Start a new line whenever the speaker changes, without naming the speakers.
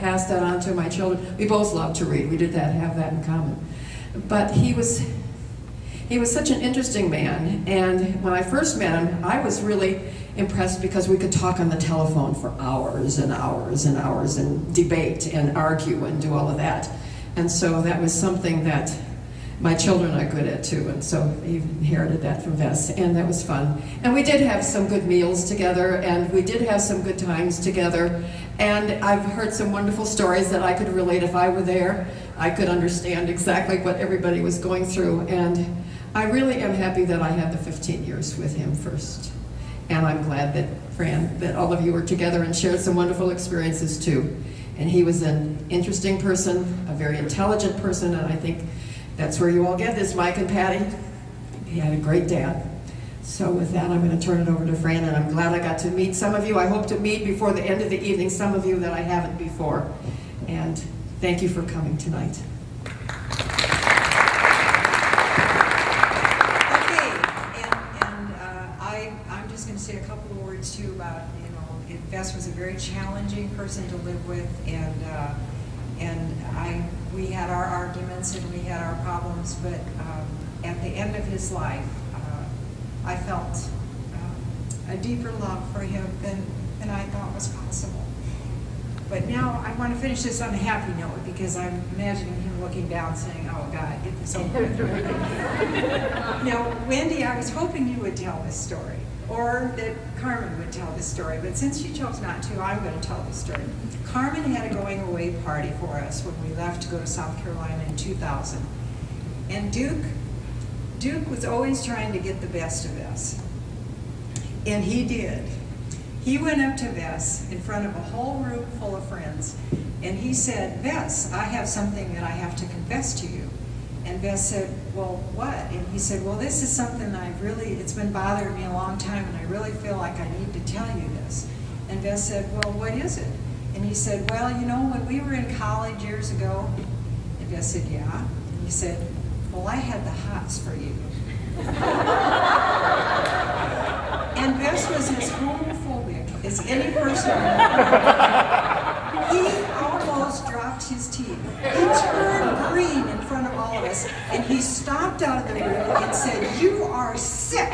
pass that on to my children. We both love to read. We did have that in common. But he was such an interesting man, and when I first met him, I was really impressed because we could talk on the telephone for hours and hours and hours and debate and argue and do all of that. And so that was something that my children are good at too, and so he inherited that from Ves, and that was fun. And we did have some good meals together, and we did have some good times together, and I've heard some wonderful stories that I could relate. If I were there, I could understand exactly what everybody was going through, and I really am happy that I had the 15 years with him first. And I'm glad that, Fran, that all of you were together and shared some wonderful experiences too. And he was an interesting person, a very intelligent person, and I think that's where you all get this, Mike and Patty. He had a great dad. So with that, I'm going to turn it over to Fran, and I'm glad I got to meet some of you. I hope to meet before the end of the evening some of you that I haven't before. And thank you for coming tonight.
I'm just going to say a couple of words too about, Ves was a very challenging person to live with, and we had our arguments and we had our problems, but at the end of his life, I felt a deeper love for him than I thought was possible. But now I want to finish this on a happy note, because I'm imagining him looking down saying, oh God, get this over with. Now, Wendy, I was hoping you would tell this story, or that Carmen would tell this story, but since you chose not to, I'm going to tell this story. Carmen had a going away party for us when we left to go to South Carolina in 2000. And Duke was always trying to get the best of us. And he did. He went up to Ves in front of a whole room full of friends, and he said, Ves, I have something that I have to confess to you. And Ves said, well, what? And he said, well, this is something it's been bothering me a long time, and I really feel like I need to tell you this. And Ves said, well, what is it? And he said, well, when we were in college years ago, and Ves said, yeah. And he said, well, I had the hots for you. And Ves was as homophobic as any person in the world. He almost dropped his teeth. He turned green in front of all of us, and he stomped out of the room and said, you are sick.